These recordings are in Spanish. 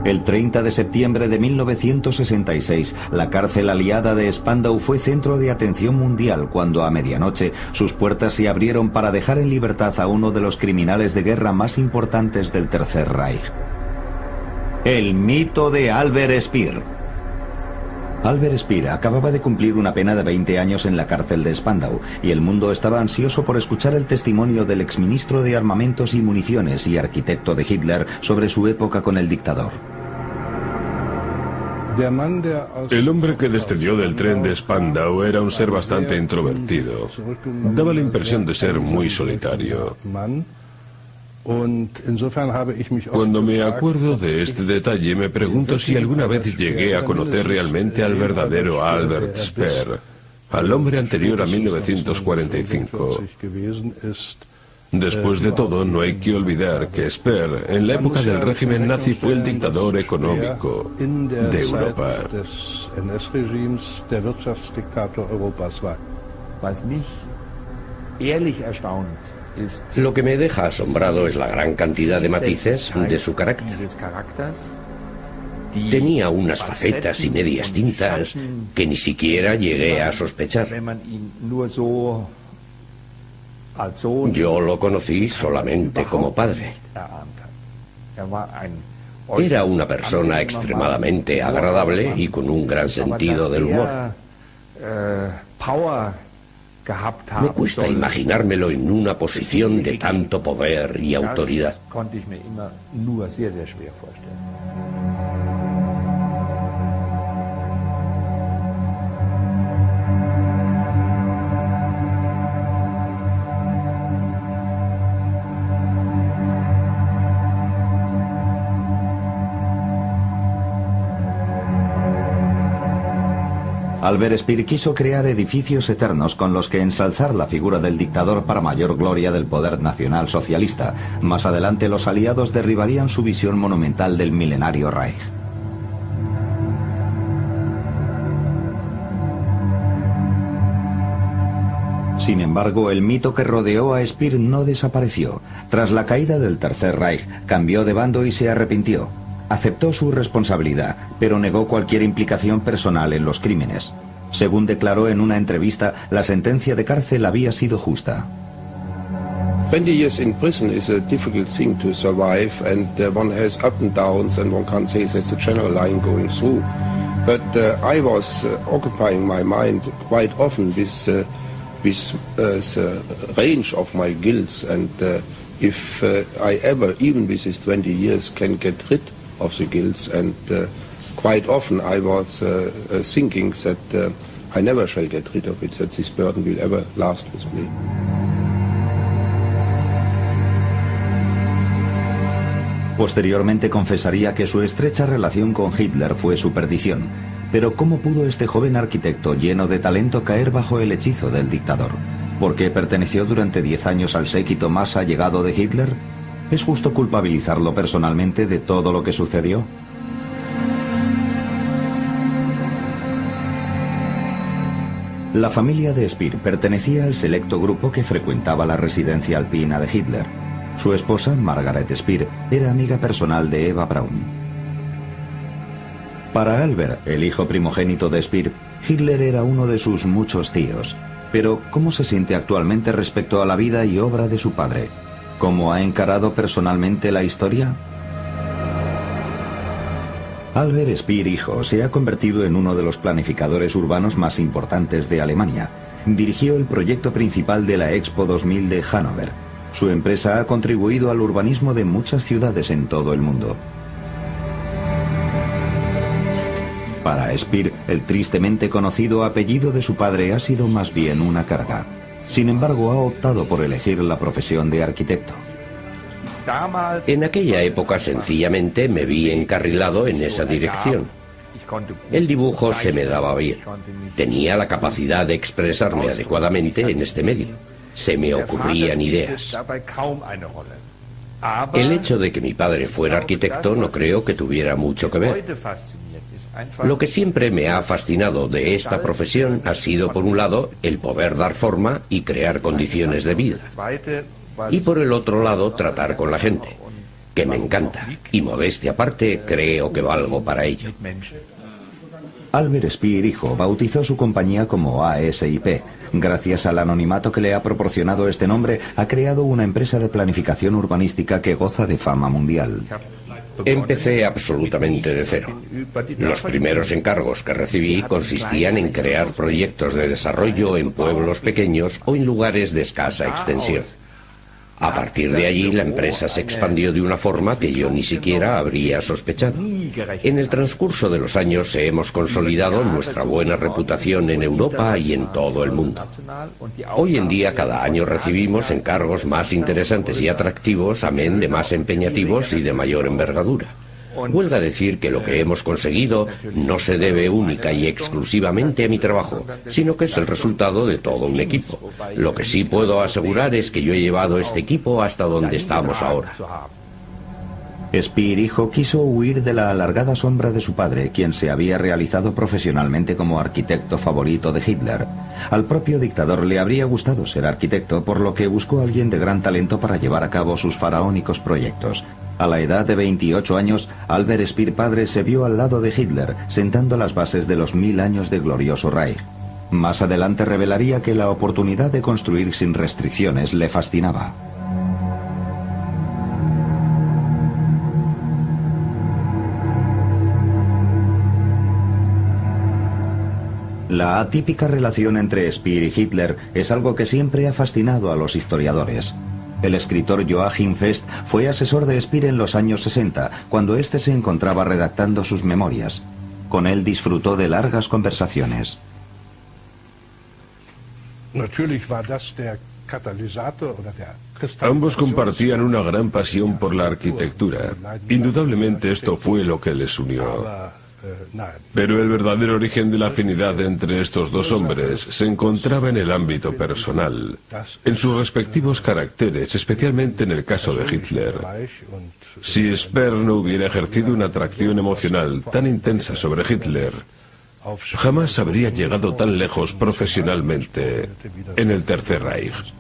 El 30 de septiembre de 1966, la cárcel aliada de Spandau fue centro de atención mundial cuando a medianoche sus puertas se abrieron para dejar en libertad a uno de los criminales de guerra más importantes del Tercer Reich. El mito de Albert Speer. Albert Speer acababa de cumplir una pena de 20 años en la cárcel de Spandau y el mundo estaba ansioso por escuchar el testimonio del exministro de Armamentos y Municiones y arquitecto de Hitler sobre su época con el dictador. El hombre que descendió del tren de Spandau era un ser bastante introvertido. Daba la impresión de ser muy solitario. Cuando me acuerdo de este detalle, me pregunto si alguna vez llegué a conocer realmente al verdadero Albert Speer, al hombre anterior a 1945. Después de todo, no hay que olvidar que Speer, en la época del régimen nazi, fue el dictador económico de Europa. Lo que me deja asombrado es la gran cantidad de matices de su carácter. Tenía unas facetas y medias tintas que ni siquiera llegué a sospechar. Yo lo conocí solamente como padre. Era una persona extremadamente agradable y con un gran sentido del humor. Me cuesta imaginármelo en una posición de tanto poder y autoridad. Albert Speer quiso crear edificios eternos con los que ensalzar la figura del dictador para mayor gloria del poder nacional socialista. Más adelante los aliados derribarían su visión monumental del milenario Reich. Sin embargo, el mito que rodeó a Speer no desapareció. Tras la caída del Tercer Reich, cambió de bando y se arrepintió. Aceptó su responsabilidad, pero negó cualquier implicación personal en los crímenes. Según declaró en una entrevista, la sentencia de cárcel había sido justa. 20 years in prison is a difficult thing to survive, and one has up and downs, and one can't say there's a general line going through. But I was occupying my mind quite often with the range of my guilts, and if I ever, even with these 20 years, can get rid of the guilts, and quite often I was thinking that I never shall get rid of it, that this burden will ever last with me. Posteriormente confesaría que su estrecha relación con Hitler fue su perdición. Pero ¿cómo pudo este joven arquitecto lleno de talento caer bajo el hechizo del dictador? ¿Por qué perteneció durante 10 años al séquito más allegado de Hitler? ¿Es justo culpabilizarlo personalmente de todo lo que sucedió? La familia de Speer pertenecía al selecto grupo que frecuentaba la residencia alpina de Hitler. Su esposa, Margaret Speer, era amiga personal de Eva Braun. Para Albert, el hijo primogénito de Speer, Hitler era uno de sus muchos tíos. Pero, ¿cómo se siente actualmente respecto a la vida y obra de su padre? ¿Cómo ha encarado personalmente la historia? Albert Speer, hijo, se ha convertido en uno de los planificadores urbanos más importantes de Alemania. Dirigió el proyecto principal de la Expo 2000 de Hannover. Su empresa ha contribuido al urbanismo de muchas ciudades en todo el mundo. Para Speer, el tristemente conocido apellido de su padre ha sido más bien una carga. Sin embargo, ha optado por elegir la profesión de arquitecto. En aquella época sencillamente me vi encarrilado en esa dirección. El dibujo se me daba bien. Tenía la capacidad de expresarme adecuadamente en este medio. Se me ocurrían ideas. El hecho de que mi padre fuera arquitecto no creo que tuviera mucho que ver. Lo que siempre me ha fascinado de esta profesión ha sido, por un lado, el poder dar forma y crear condiciones de vida. Y por el otro lado, tratar con la gente. que me encanta, y modestia aparte, creo que valgo para ello. Albert Speer, hijo, bautizó su compañía como ASIP. Gracias al anonimato que le ha proporcionado este nombre, ha creado una empresa de planificación urbanística que goza de fama mundial. Empecé absolutamente de cero. Los primeros encargos que recibí consistían en crear proyectos de desarrollo en pueblos pequeños o en lugares de escasa extensión. A partir de allí, la empresa se expandió de una forma que yo ni siquiera habría sospechado. En el transcurso de los años hemos consolidado nuestra buena reputación en Europa y en todo el mundo. Hoy en día, cada año recibimos encargos más interesantes y atractivos, amén de más empeñativos y de mayor envergadura. Huelga decir que lo que hemos conseguido no se debe única y exclusivamente a mi trabajo, sino que es el resultado de todo un equipo. Lo que sí puedo asegurar es que yo he llevado este equipo hasta donde estamos ahora. Speer, hijo, quiso huir de la alargada sombra de su padre, quien se había realizado profesionalmente como arquitecto favorito de Hitler. Al propio dictador le habría gustado ser arquitecto, por lo que buscó a alguien de gran talento para llevar a cabo sus faraónicos proyectos. A la edad de 28 años, Albert Speer padre se vio al lado de Hitler, sentando las bases de los 1000 años de glorioso Reich. Más adelante revelaría que la oportunidad de construir sin restricciones le fascinaba. La atípica relación entre Speer y Hitler es algo que siempre ha fascinado a los historiadores. El escritor Joachim Fest fue asesor de Speer en los años 60, cuando éste se encontraba redactando sus memorias. Con él disfrutó de largas conversaciones. Ambos compartían una gran pasión por la arquitectura. Indudablemente esto fue lo que les unió. Pero el verdadero origen de la afinidad entre estos dos hombres se encontraba en el ámbito personal, en sus respectivos caracteres, especialmente en el caso de Hitler. Si Speer no hubiera ejercido una atracción emocional tan intensa sobre Hitler, jamás habría llegado tan lejos profesionalmente en el Tercer Reich.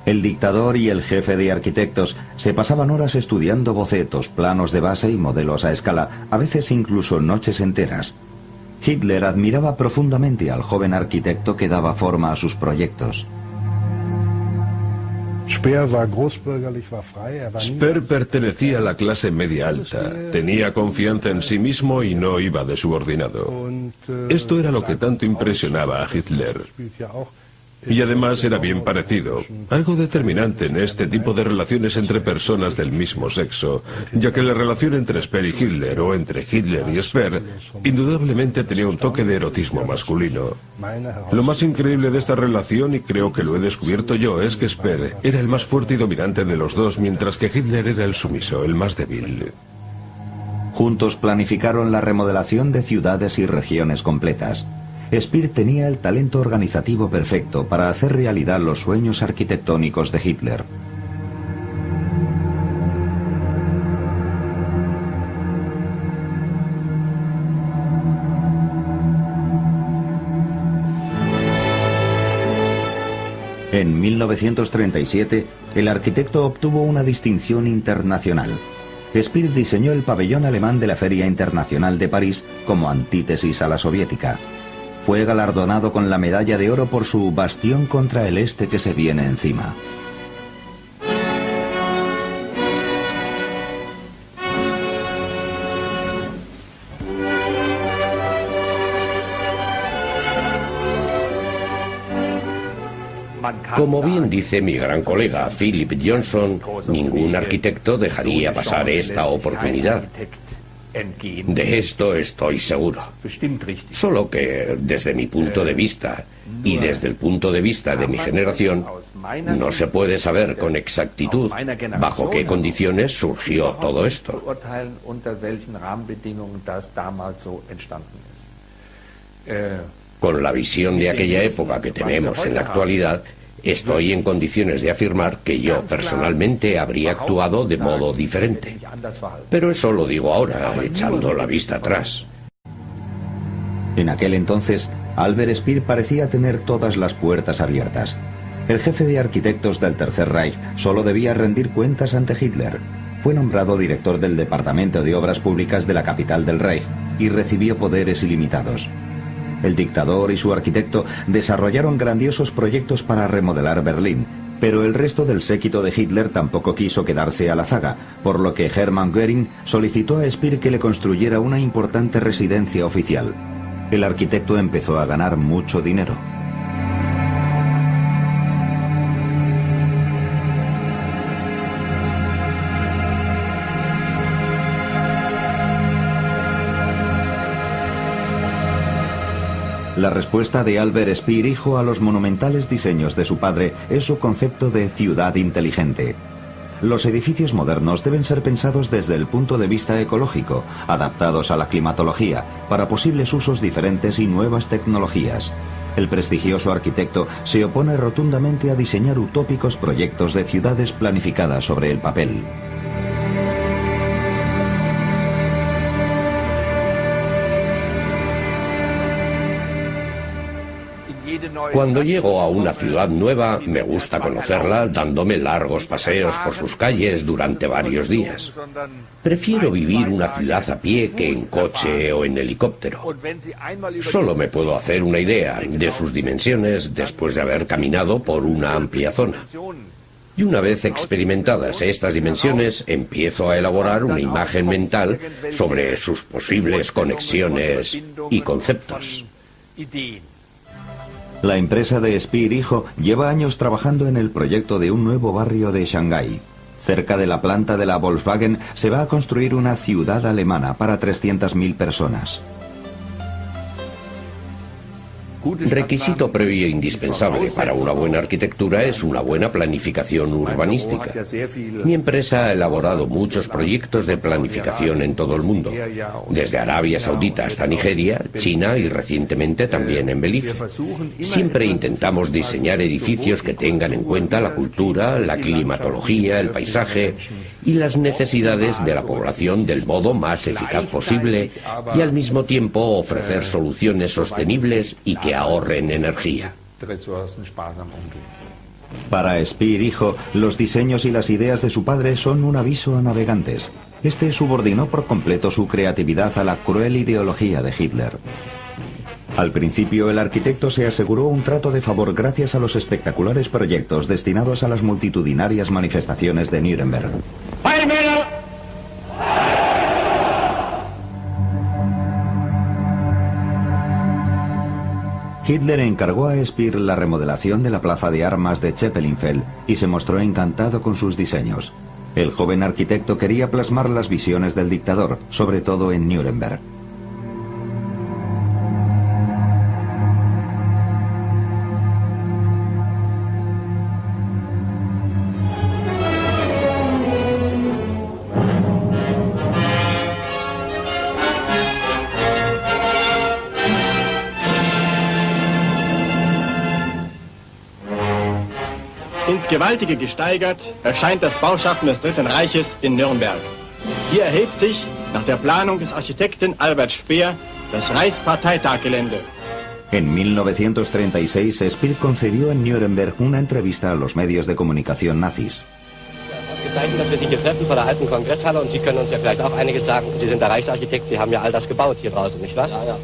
El dictador y el jefe de arquitectos se pasaban horas estudiando bocetos, planos de base y modelos a escala, a veces incluso noches enteras. Hitler admiraba profundamente al joven arquitecto que daba forma a sus proyectos. Speer pertenecía a la clase media alta, tenía confianza en sí mismo y no iba de subordinado. Esto era lo que tanto impresionaba a Hitler. Y además era bien parecido, algo determinante en este tipo de relaciones entre personas del mismo sexo, ya que la relación entre Speer y Hitler, o entre Hitler y Speer, indudablemente tenía un toque de erotismo masculino. Lo más increíble de esta relación, y creo que lo he descubierto yo, es que Speer era el más fuerte y dominante de los dos, mientras que Hitler era el sumiso, el más débil. Juntos planificaron la remodelación de ciudades y regiones completas. Speer tenía el talento organizativo perfecto para hacer realidad los sueños arquitectónicos de Hitler. En 1937, el arquitecto obtuvo una distinción internacional. Speer diseñó el pabellón alemán de la Feria Internacional de París como antítesis a la soviética. Fue galardonado con la medalla de oro por su bastión contra el este que se viene encima. Como bien dice mi gran colega Philip Johnson, ningún arquitecto dejaría pasar esta oportunidad. De esto estoy seguro. Solo que, desde mi punto de vista, y desde el punto de vista de mi generación, no se puede saber con exactitud bajo qué condiciones surgió todo esto. Con la visión de aquella época que tenemos en la actualidad, estoy en condiciones de afirmar que yo personalmente habría actuado de modo diferente. Pero eso lo digo ahora, echando la vista atrás. En aquel entonces, Albert Speer parecía tener todas las puertas abiertas. El jefe de arquitectos del Tercer Reich solo debía rendir cuentas ante Hitler. Fue nombrado director del Departamento de Obras Públicas de la capital del Reich y recibió poderes ilimitados. El dictador y su arquitecto desarrollaron grandiosos proyectos para remodelar Berlín, pero el resto del séquito de Hitler tampoco quiso quedarse a la zaga, por lo que Hermann Göring solicitó a Speer que le construyera una importante residencia oficial. El arquitecto empezó a ganar mucho dinero. La respuesta de Albert Speer hijo a los monumentales diseños de su padre es su concepto de ciudad inteligente. Los edificios modernos deben ser pensados desde el punto de vista ecológico, adaptados a la climatología, para posibles usos diferentes y nuevas tecnologías. El prestigioso arquitecto se opone rotundamente a diseñar utópicos proyectos de ciudades planificadas sobre el papel. Cuando llego a una ciudad nueva, me gusta conocerla dándome largos paseos por sus calles durante varios días. Prefiero vivir una ciudad a pie que en coche o en helicóptero. Solo me puedo hacer una idea de sus dimensiones después de haber caminado por una amplia zona. Y una vez experimentadas estas dimensiones, empiezo a elaborar una imagen mental sobre sus posibles conexiones y conceptos. La empresa de Speer hijo lleva años trabajando en el proyecto de un nuevo barrio de Shanghái. Cerca de la planta de la Volkswagen se va a construir una ciudad alemana para 300.000 personas. Requisito previo e indispensable para una buena arquitectura es una buena planificación urbanística. Mi empresa ha elaborado muchos proyectos de planificación en todo el mundo, desde Arabia Saudita hasta Nigeria, China y recientemente también en Belice. Siempre intentamos diseñar edificios que tengan en cuenta la cultura, la climatología, el paisaje y las necesidades de la población del modo más eficaz posible y al mismo tiempo ofrecer soluciones sostenibles y que ahorren energía. Para Speer hijo, los diseños y las ideas de su padre son un aviso a navegantes. Este subordinó por completo su creatividad a la cruel ideología de Hitler. Al principio, el arquitecto se aseguró un trato de favor gracias a los espectaculares proyectos destinados a las multitudinarias manifestaciones de Nuremberg. Hitler encargó a Speer la remodelación de la plaza de armas de Zeppelinfeld y se mostró encantado con sus diseños. El joven arquitecto quería plasmar las visiones del dictador, sobre todo en Nuremberg. Ins Gewaltige gesteigert erscheint das Bauschaffen des Dritten Reiches in Nürnberg. Hier erhebt sich, nach der Planung des Architekten Albert Speer, das Reichsparteitaggelände. En 1936, Speer concedió en Nuremberg una entrevista a los medios de comunicación nazis. Ausgezeichnet, dass wir sich hier treffen vor der alten Kongresshalle und Sie können uns ja vielleicht auch einiges sagen. Sie sind der Reichsarchitekt, Sie haben ja all das gebaut hier draußen, nicht wahr? Ja, ja.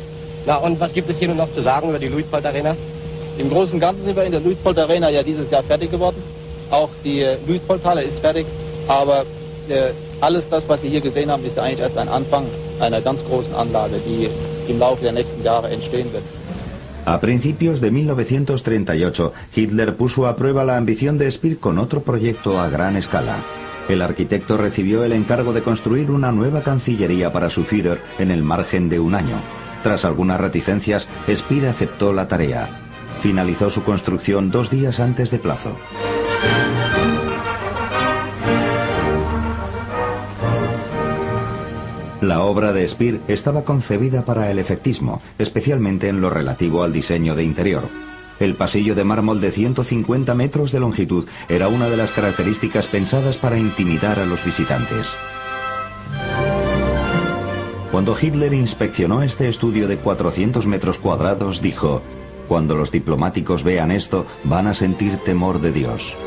Na, und was gibt es hier nun noch zu sagen über die Luitpold Arena? Im Großen und Ganzen sind wir in der Luitpold Arena ja dieses Jahr fertig geworden. Auch die Luitpoldhalle ist fertig, aber alles das, was Sie hier gesehen haben, ist eigentlich erst ein Anfang einer ganz großen Anlage, die im Laufe der nächsten Jahre entstehen wird. A principios de 1938, Hitler puso a prueba la ambición de Speer con otro proyecto a gran escala. El arquitecto recibió el encargo de construir una nueva cancillería para su Führer en el margen de un año. Tras algunas reticencias, Speer aceptó la tarea. Finalizó su construcción 2 días antes de plazo. La obra de Speer estaba concebida para el efectismo, especialmente en lo relativo al diseño de interior. El pasillo de mármol de 150 metros de longitud era una de las características pensadas para intimidar a los visitantes. Cuando Hitler inspeccionó este estudio de 400 metros cuadrados, dijo: Cuando los diplomáticos vean esto, van a sentir temor de Dios.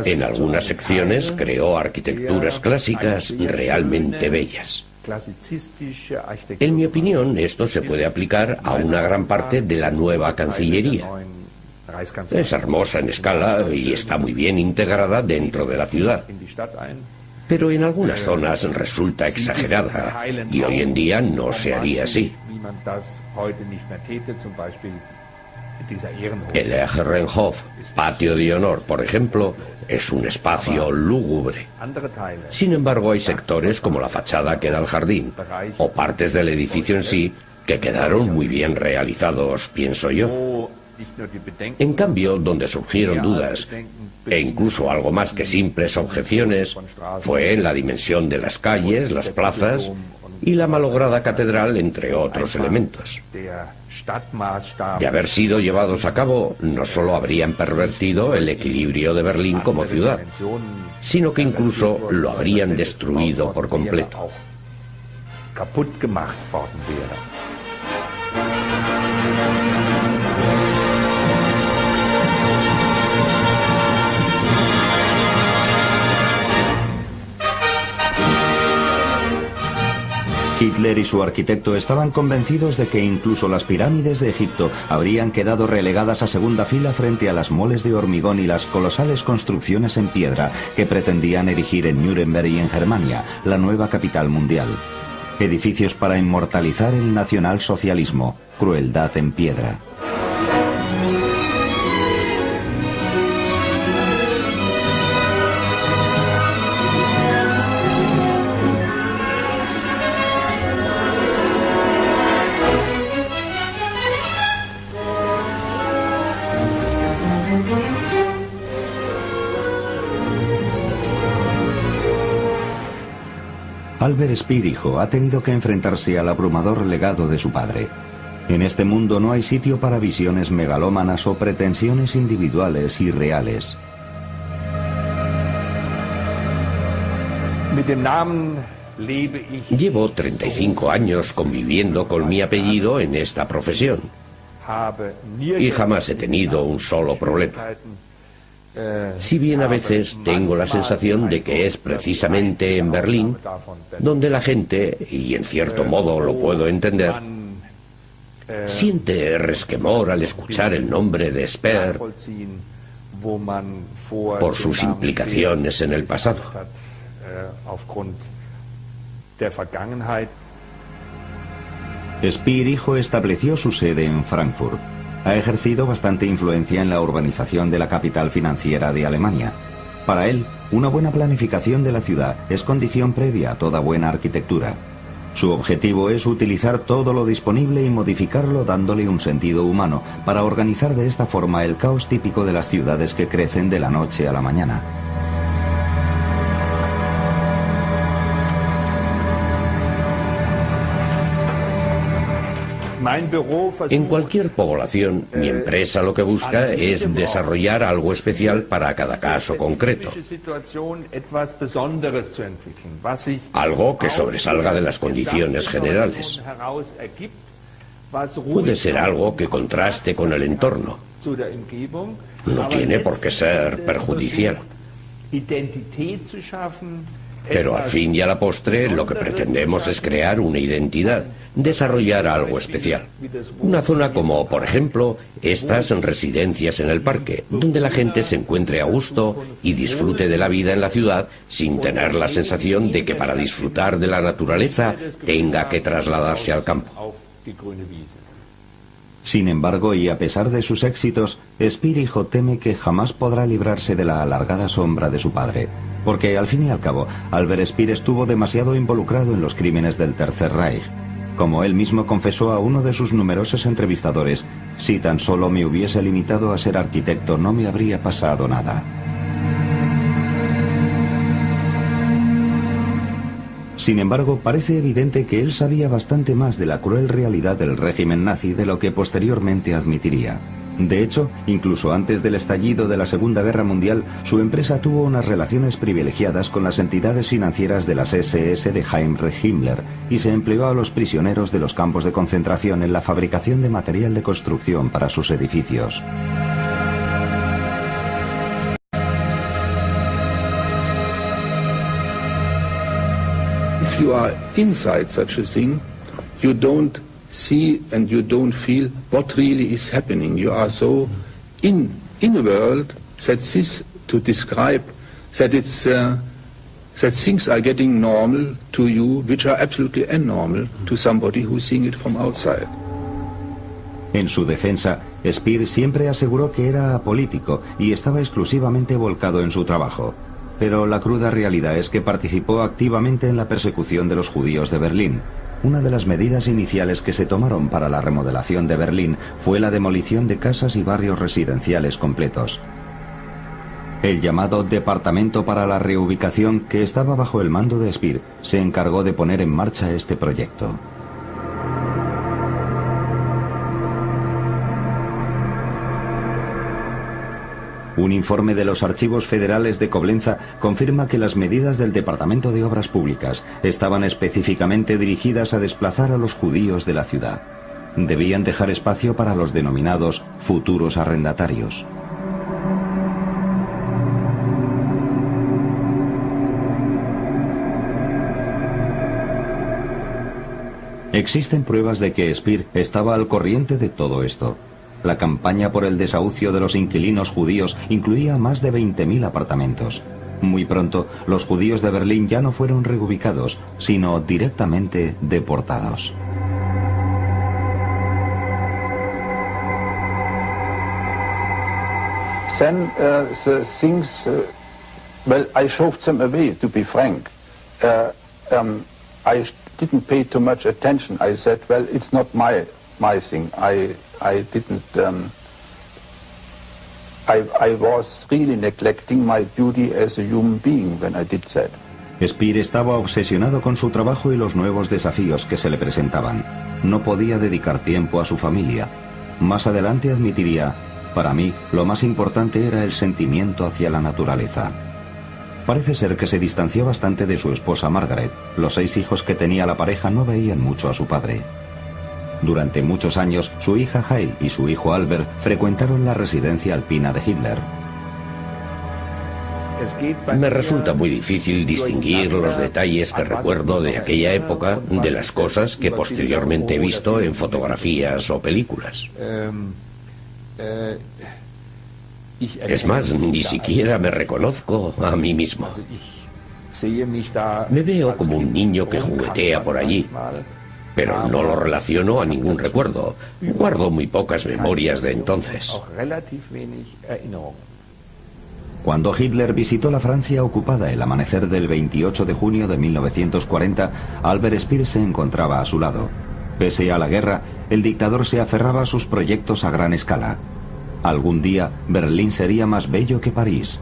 En algunas secciones creó arquitecturas clásicas realmente bellas. En mi opinión, esto se puede aplicar a una gran parte de la nueva Cancillería. Es hermosa en escala y está muy bien integrada dentro de la ciudad. Pero en algunas zonas resulta exagerada y hoy en día no se haría así. El Herrenhof, patio de honor, por ejemplo, es un espacio lúgubre. Sin embargo, hay sectores como la fachada que da al jardín, o partes del edificio en sí, que quedaron muy bien realizados, pienso yo. En cambio, donde surgieron dudas, e incluso algo más que simples objeciones, fue en la dimensión de las calles, las plazas y la malograda catedral, entre otros elementos. De haber sido llevados a cabo, no solo habrían pervertido el equilibrio de Berlín como ciudad, sino que incluso lo habrían destruido por completo. Hitler y su arquitecto estaban convencidos de que incluso las pirámides de Egipto habrían quedado relegadas a segunda fila frente a las moles de hormigón y las colosales construcciones en piedra que pretendían erigir en Nuremberg y en Germania, la nueva capital mundial. Edificios para inmortalizar el nacionalsocialismo, crueldad en piedra. Albert Speer hijo ha tenido que enfrentarse al abrumador legado de su padre. En este mundo no hay sitio para visiones megalómanas o pretensiones individuales y reales. Llevo 35 años conviviendo con mi apellido en esta profesión y jamás he tenido un solo problema. Si bien a veces tengo la sensación de que es precisamente en Berlín donde la gente, y en cierto modo lo puedo entender, siente resquemor al escuchar el nombre de Speer por sus implicaciones en el pasado. Speer hijo estableció su sede en Frankfurt. Ha ejercido bastante influencia en la urbanización de la capital financiera de Alemania. Para él, una buena planificación de la ciudad es condición previa a toda buena arquitectura. Su objetivo es utilizar todo lo disponible y modificarlo dándole un sentido humano para organizar de esta forma el caos típico de las ciudades que crecen de la noche a la mañana. En cualquier población, mi empresa lo que busca es desarrollar algo especial para cada caso concreto. Algo que sobresalga de las condiciones generales. Puede ser algo que contraste con el entorno. No tiene por qué ser perjudicial. Pero al fin y a la postre lo que pretendemos es crear una identidad, desarrollar algo especial. Una zona como, por ejemplo, estas residencias en el parque, donde la gente se encuentre a gusto y disfrute de la vida en la ciudad sin tener la sensación de que para disfrutar de la naturaleza tenga que trasladarse al campo. Sin embargo, y a pesar de sus éxitos, Speer hijo teme que jamás podrá librarse de la alargada sombra de su padre. Porque, al fin y al cabo, Albert Speer estuvo demasiado involucrado en los crímenes del Tercer Reich. Como él mismo confesó a uno de sus numerosos entrevistadores, si tan solo me hubiese limitado a ser arquitecto no me habría pasado nada. Sin embargo, parece evidente que él sabía bastante más de la cruel realidad del régimen nazi de lo que posteriormente admitiría. De hecho, incluso antes del estallido de la Segunda Guerra Mundial, su empresa tuvo unas relaciones privilegiadas con las entidades financieras de las SS de Heinrich Himmler y se empleó a los prisioneros de los campos de concentración en la fabricación de material de construcción para sus edificios. If you are inside such a thing, you don't see and you don't feel what really is happening. You are so in a world that this to describe that it's that things are getting normal to you, which are absolutely abnormal to somebody who's seeing it from outside. En su defensa, Speer siempre aseguró que era apolítico y estaba exclusivamente volcado en su trabajo. Pero la cruda realidad es que participó activamente en la persecución de los judíos de Berlín. Una de las medidas iniciales que se tomaron para la remodelación de Berlín fue la demolición de casas y barrios residenciales completos. El llamado Departamento para la Reubicación, que estaba bajo el mando de Speer, se encargó de poner en marcha este proyecto. Un informe de los archivos federales de Coblenza confirma que las medidas del Departamento de Obras Públicas estaban específicamente dirigidas a desplazar a los judíos de la ciudad. Debían dejar espacio para los denominados futuros arrendatarios. Existen pruebas de que Speer estaba al corriente de todo esto. La campaña por el desahucio de los inquilinos judíos incluía más de 20.000 apartamentos. Muy pronto, los judíos de Berlín ya no fueron reubicados, sino directamente deportados. Then the things, well, I shoved them away, to be frank. I didn't pay too much attention. I said, well, it's not my thing. I didn't, I was really neglecting my duty as a human being when I did that. Speer estaba obsesionado con su trabajo y los nuevos desafíos que se le presentaban. No podía dedicar tiempo a su familia. Más adelante admitiría, para mí, lo más importante era el sentimiento hacia la naturaleza. Parece ser que se distanció bastante de su esposa Margaret. Los 6 hijos que tenía la pareja no veían mucho a su padre. Durante muchos años, su hija Hay y su hijo Albert frecuentaron la residencia alpina de Hitler. Me resulta muy difícil distinguir los detalles que recuerdo de aquella época de las cosas que posteriormente he visto en fotografías o películas. Es más, ni siquiera me reconozco a mí mismo. Me veo como un niño que juguetea por allí, pero no lo relaciono a ningún recuerdo. Guardo muy pocas memorias de entonces. Cuando Hitler visitó la Francia ocupada el amanecer del 28 de junio de 1940, Albert Speer se encontraba a su lado. Pese a la guerra, el dictador se aferraba a sus proyectos a gran escala. Algún día, Berlín sería más bello que París.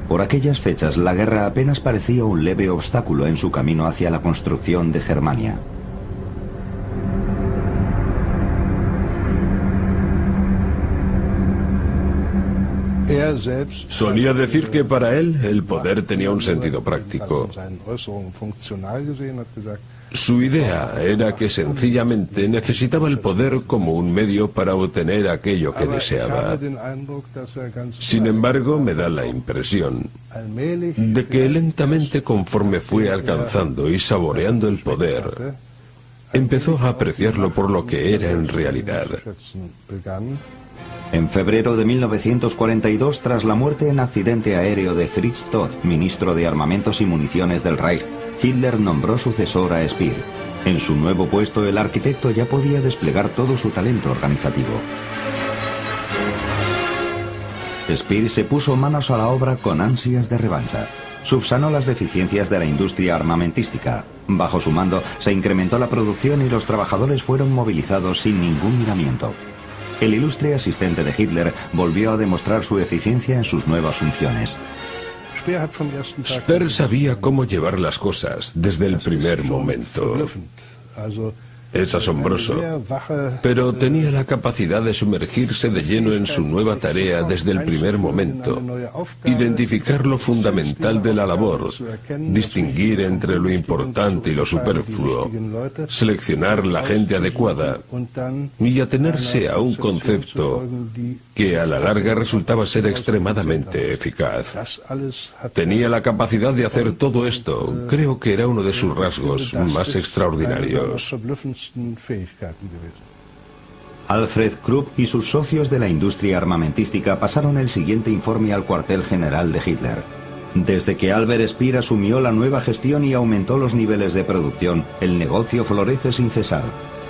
Por aquellas fechas, la guerra apenas parecía un leve obstáculo en su camino hacia la construcción de Germania. Solía decir que para él el poder tenía un sentido práctico. Su idea era que sencillamente necesitaba el poder como un medio para obtener aquello que deseaba. Sin embargo, me da la impresión de que lentamente, conforme fue alcanzando y saboreando el poder, empezó a apreciarlo por lo que era en realidad. En febrero de 1942, tras la muerte en accidente aéreo de Fritz Todt, ministro de Armamentos y Municiones del Reich, Hitler nombró sucesor a Speer. En su nuevo puesto, el arquitecto ya podía desplegar todo su talento organizativo. Speer se puso manos a la obra con ansias de revancha. Subsanó las deficiencias de la industria armamentística. Bajo su mando se incrementó la producción y los trabajadores fueron movilizados sin ningún miramiento. El ilustre asistente de Hitler volvió a demostrar su eficiencia en sus nuevas funciones. Speer sabía cómo llevar las cosas desde el primer momento. Es asombroso, pero tenía la capacidad de sumergirse de lleno en su nueva tarea desde el primer momento, identificar lo fundamental de la labor, distinguir entre lo importante y lo superfluo, seleccionar la gente adecuada y atenerse a un concepto que a la larga resultaba ser extremadamente eficaz. Tenía la capacidad de hacer todo esto, creo que era uno de sus rasgos más extraordinarios. Alfred Krupp y sus socios de la industria armamentística pasaron el siguiente informe al cuartel general de Hitler. Desde que Albert Speer asumió la nueva gestión y aumentó los niveles de producción, el negocio florece sin cesar.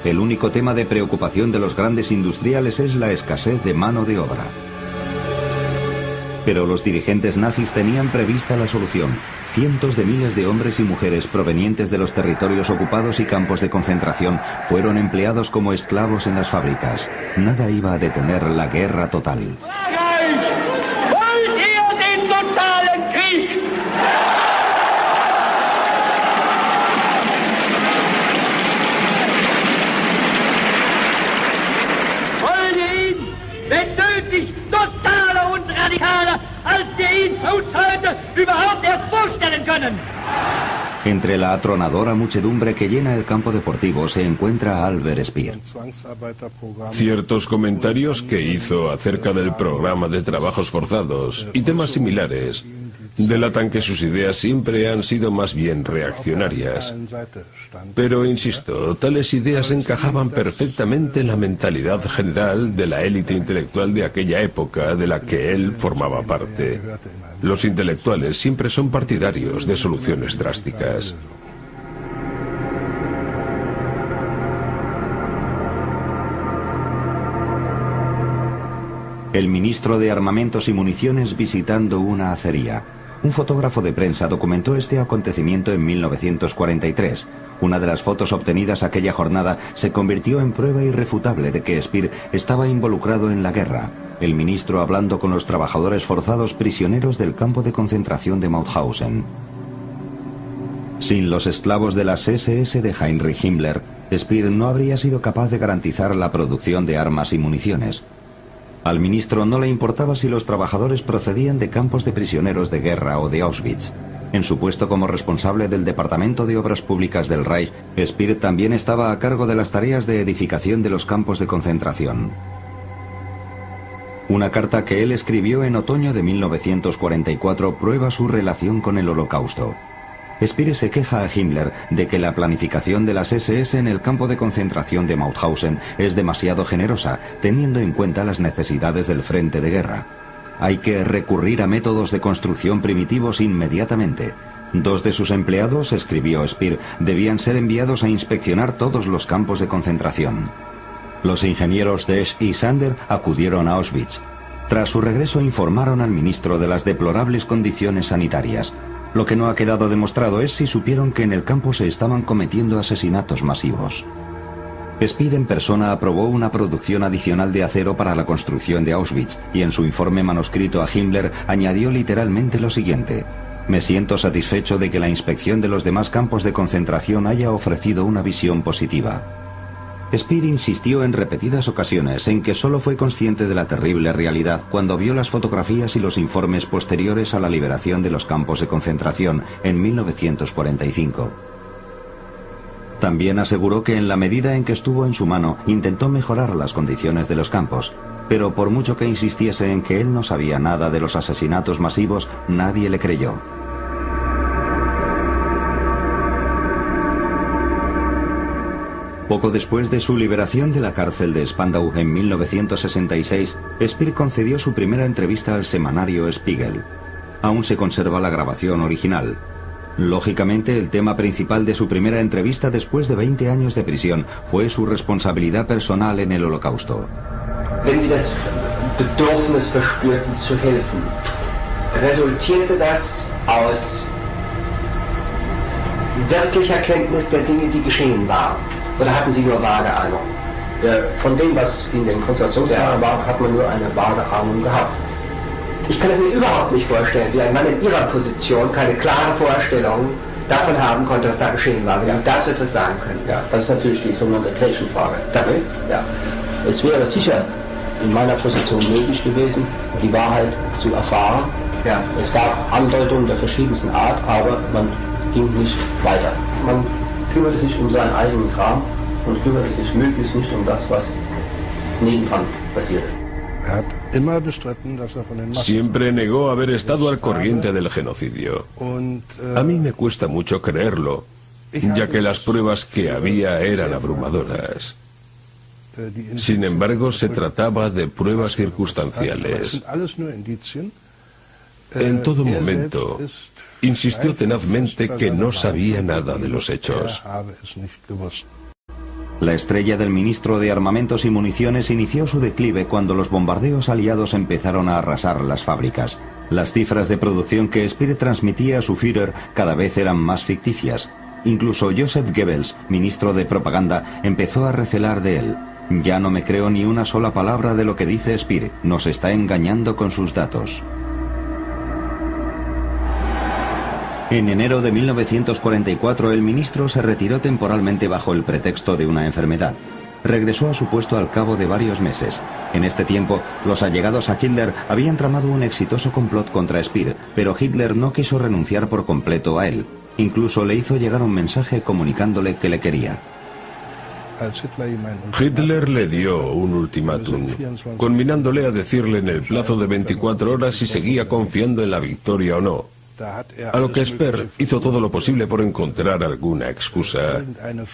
El único tema de preocupación de los grandes industriales es la escasez de mano de obra. Pero los dirigentes nazis tenían prevista la solución. Cientos de miles de hombres y mujeres provenientes de los territorios ocupados y campos de concentración fueron empleados como esclavos en las fábricas. Nada iba a detener la guerra total. Entre la atronadora muchedumbre que llena el campo deportivo se encuentra Albert Speer. Ciertos comentarios que hizo acerca del programa de trabajos forzados y temas similares delatan que sus ideas siempre han sido más bien reaccionarias. Pero, insisto, tales ideas encajaban perfectamente en la mentalidad general de la élite intelectual de aquella época de la que él formaba parte. Los intelectuales siempre son partidarios de soluciones drásticas. El ministro de Armamentos y Municiones visitando una acería. Un fotógrafo de prensa documentó este acontecimiento en 1943. Una de las fotos obtenidas aquella jornada se convirtió en prueba irrefutable de que Speer estaba involucrado en la guerra. El ministro hablando con los trabajadores forzados prisioneros del campo de concentración de Mauthausen. Sin los esclavos de las SS de Heinrich Himmler, Speer no habría sido capaz de garantizar la producción de armas y municiones. Al ministro no le importaba si los trabajadores procedían de campos de prisioneros de guerra o de Auschwitz. En su puesto como responsable del Departamento de Obras Públicas del Reich, Speer también estaba a cargo de las tareas de edificación de los campos de concentración. Una carta que él escribió en otoño de 1944 prueba su relación con el Holocausto. Speer se queja a Himmler de que la planificación de las SS en el campo de concentración de Mauthausen es demasiado generosa, teniendo en cuenta las necesidades del frente de guerra. Hay que recurrir a métodos de construcción primitivos inmediatamente. 2 de sus empleados, escribió Speer, debían ser enviados a inspeccionar todos los campos de concentración. Los ingenieros Desch y Sander acudieron a Auschwitz. Tras su regreso informaron al ministro de las deplorables condiciones sanitarias. Lo que no ha quedado demostrado es si supieron que en el campo se estaban cometiendo asesinatos masivos. Speer en persona aprobó una producción adicional de acero para la construcción de Auschwitz y en su informe manuscrito a Himmler añadió literalmente lo siguiente: me siento satisfecho de que la inspección de los demás campos de concentración haya ofrecido una visión positiva. Speer insistió en repetidas ocasiones en que solo fue consciente de la terrible realidad cuando vio las fotografías y los informes posteriores a la liberación de los campos de concentración en 1945. También aseguró que en la medida en que estuvo en su mano intentó mejorar las condiciones de los campos, pero por mucho que insistiese en que él no sabía nada de los asesinatos masivos, nadie le creyó. Poco después de su liberación de la cárcel de Spandau en 1966, Speer concedió su primera entrevista al semanario Spiegel. Aún se conserva la grabación original. Lógicamente, el tema principal de su primera entrevista después de 20 años de prisión fue su responsabilidad personal en el Holocausto. Wenn Sie das Bedürfnis verspürten zu helfen, resultierte das aus wirklicher Kenntnis der Dinge, die geschehen waren? Oder hatten Sie nur vage Ahnung? Von dem, was in den Konzentrationslagern war, hat man nur eine vage Ahnung gehabt. Ich kann es mir überhaupt nicht vorstellen, wie ein Mann in Ihrer Position keine klare Vorstellung davon haben konnte, was da geschehen war. Wenn Sie dazu etwas sagen können. Ja, das ist natürlich die sogenannte Gretchenfrage. Das ist, ja. Es wäre sicher in meiner Position möglich gewesen, die Wahrheit zu erfahren. Ja. Es gab Andeutungen der verschiedensten Art, aber man ging nicht weiter. Man kümmerte sich um seinen eigenen Kram und kümmerte sich möglichst nicht um das, was nebendran passierte. Siempre negó haber estado al corriente del genocidio. A mí me cuesta mucho creerlo, ya que las pruebas que había eran abrumadoras. Sin embargo, se trataba de pruebas circunstanciales. En todo momento, insistió tenazmente que no sabía nada de los hechos. La estrella del ministro de Armamentos y Municiones inició su declive cuando los bombardeos aliados empezaron a arrasar las fábricas. Las cifras de producción que Speer transmitía a su Führer cada vez eran más ficticias. Incluso Joseph Goebbels, ministro de Propaganda, empezó a recelar de él. Ya no me creo ni una sola palabra de lo que dice Speer. Nos está engañando con sus datos. En enero de 1944 el ministro se retiró temporalmente bajo el pretexto de una enfermedad. Regresó a su puesto al cabo de varios meses. En este tiempo, los allegados a Hitler habían tramado un exitoso complot contra Speer, pero Hitler no quiso renunciar por completo a él. Incluso le hizo llegar un mensaje comunicándole que le quería. Hitler le dio un ultimátum, conminándole a decirle en el plazo de 24 horas si seguía confiando en la victoria o no. A lo que Speer hizo todo lo posible por encontrar alguna excusa,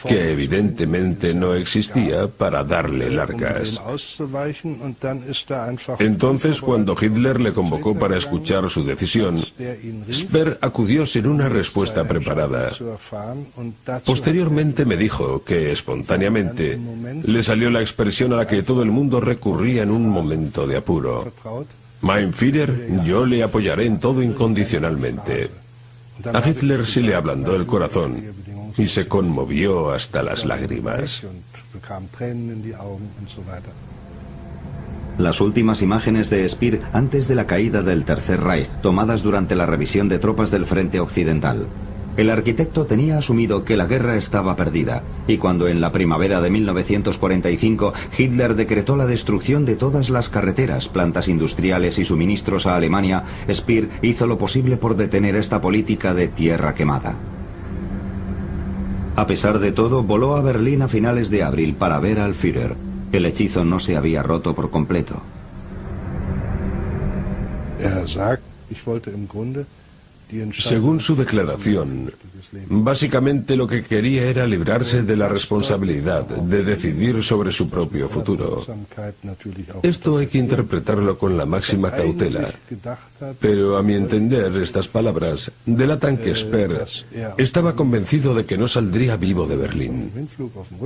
que evidentemente no existía, para darle largas. Entonces, cuando Hitler le convocó para escuchar su decisión, Speer acudió sin una respuesta preparada. Posteriormente me dijo que, espontáneamente, le salió la expresión a la que todo el mundo recurría en un momento de apuro. Mein Führer, yo le apoyaré en todo incondicionalmente. A Hitler se le ablandó el corazón y se conmovió hasta las lágrimas. Las últimas imágenes de Speer antes de la caída del Tercer Reich, tomadas durante la revisión de tropas del frente occidental. El arquitecto tenía asumido que la guerra estaba perdida, y cuando en la primavera de 1945 Hitler decretó la destrucción de todas las carreteras, plantas industriales y suministros a Alemania, Speer hizo lo posible por detener esta política de tierra quemada. A pesar de todo, voló a Berlín a finales de abril para ver al Führer. El hechizo no se había roto por completo. Según su declaración, básicamente lo que quería era librarse de la responsabilidad de decidir sobre su propio futuro. Esto hay que interpretarlo con la máxima cautela, pero a mi entender estas palabras delatan que Speer estaba convencido de que no saldría vivo de Berlín.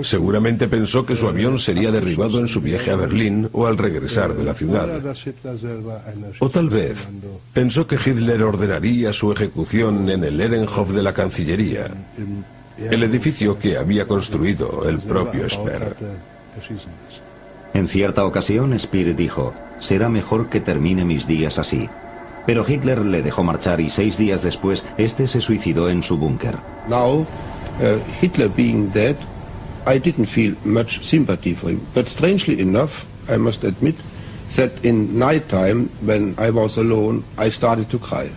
Seguramente pensó que su avión sería derribado en su viaje a Berlín o al regresar de la ciudad. O tal vez pensó que Hitler ordenaría su ejecución en el Ehrenhof de la Cancillería, el edificio que había construido el propio Speer. En cierta ocasión, Speer dijo: «Será mejor que termine mis días así». Pero Hitler le dejó marchar y 6 días después, este se suicidó en su búnker. Now, Hitler being dead, I didn't feel much sympathy for him. But strangely enough, I must admit, that in night time, when I was alone, I started to cry.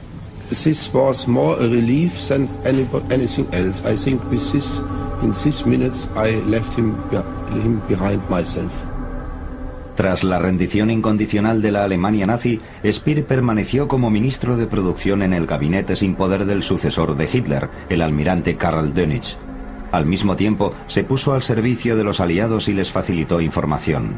This was more a relief than anything else. I think with this, in these minutes, I left him behind myself. Tras la rendición incondicional de la Alemania nazi, Speer permaneció como ministro de producción en el gabinete sin poder del sucesor de Hitler, el almirante Karl Dönitz. Al mismo tiempo, se puso al servicio de los aliados y les facilitó información.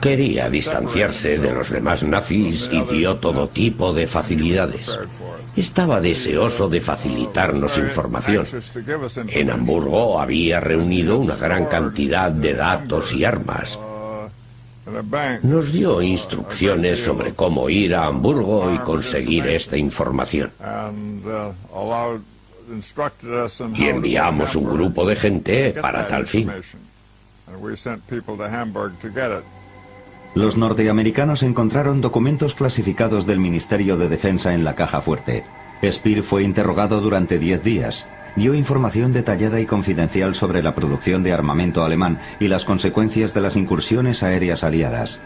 Quería distanciarse de los demás nazis y dio todo tipo de facilidades. Estaba deseoso de facilitarnos información. En Hamburgo había reunido una gran cantidad de datos y armas. Nos dio instrucciones sobre cómo ir a Hamburgo y conseguir esta información. Y enviamos un grupo de gente para tal fin. Los norteamericanos encontraron documentos clasificados del Ministerio de Defensa en la caja fuerte. Speer fue interrogado durante 10 días. Dio información detallada y confidencial sobre la producción de armamento alemán y las consecuencias de las incursiones aéreas aliadas.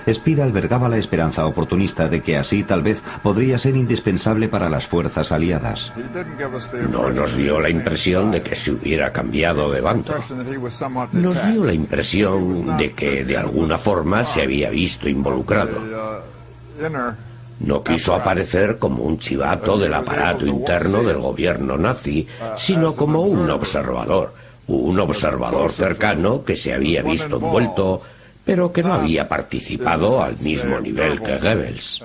Speer albergaba la esperanza oportunista de que así tal vez podría ser indispensable para las fuerzas aliadas. No nos dio la impresión de que se hubiera cambiado de bando. Nos dio la impresión de que de alguna forma se había visto involucrado. No quiso aparecer como un chivato del aparato interno del gobierno nazi, sino como un observador cercano que se había visto envuelto, pero que no había participado al mismo nivel que Goebbels.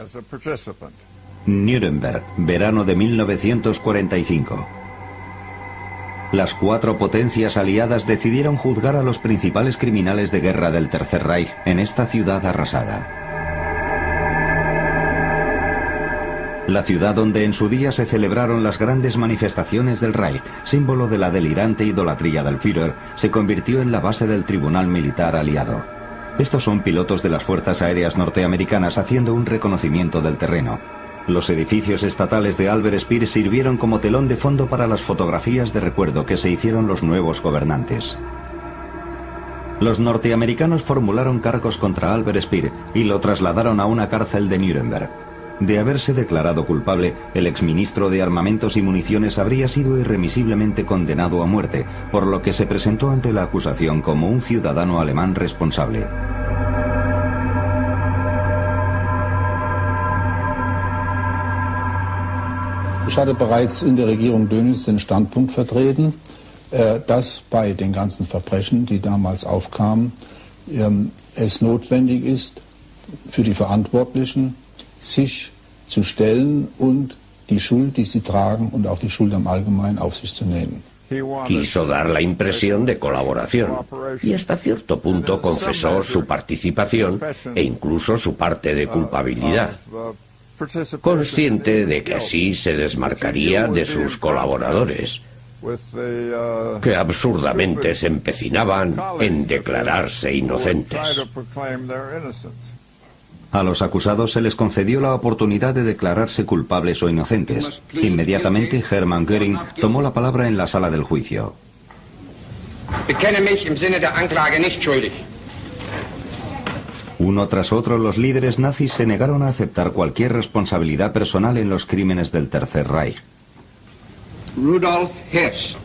Nuremberg, verano de 1945. Las 4 potencias aliadas decidieron juzgar a los principales criminales de guerra del Tercer Reich en esta ciudad arrasada. La ciudad donde en su día se celebraron las grandes manifestaciones del Reich, símbolo de la delirante idolatría del Führer, se convirtió en la base del tribunal militar aliado. Estos son pilotos de las fuerzas aéreas norteamericanas haciendo un reconocimiento del terreno. Los edificios estatales de Albert Speer sirvieron como telón de fondo para las fotografías de recuerdo que se hicieron los nuevos gobernantes. Los norteamericanos formularon cargos contra Albert Speer y lo trasladaron a una cárcel de Nuremberg. De haberse declarado culpable, el exministro de Armamentos y Municiones habría sido irremisiblemente condenado a muerte, por lo que se presentó ante la acusación como un ciudadano alemán responsable. Ich hatte bereits in der Regierung Dönitz den Standpunkt vertreten, dass bei den ganzen Verbrechen, die damals aufkamen, es notwendig ist, für die Verantwortlichen sich zu stellen und die Schuld, die sie tragen und auch die Schuld am Allgemeinen auf sich zu nehmen. Quiso dar la impresión de colaboración y hasta cierto punto confesó su participación e incluso su parte de culpabilidad, consciente de que así se desmarcaría de sus colaboradores, que absurdamente se empecinaban en declararse inocentes. A los acusados se les concedió la oportunidad de declararse culpables o inocentes. Inmediatamente, Hermann Göring tomó la palabra en la sala del juicio. Uno tras otro, los líderes nazis se negaron a aceptar cualquier responsabilidad personal en los crímenes del Tercer Reich. Rudolf Hess.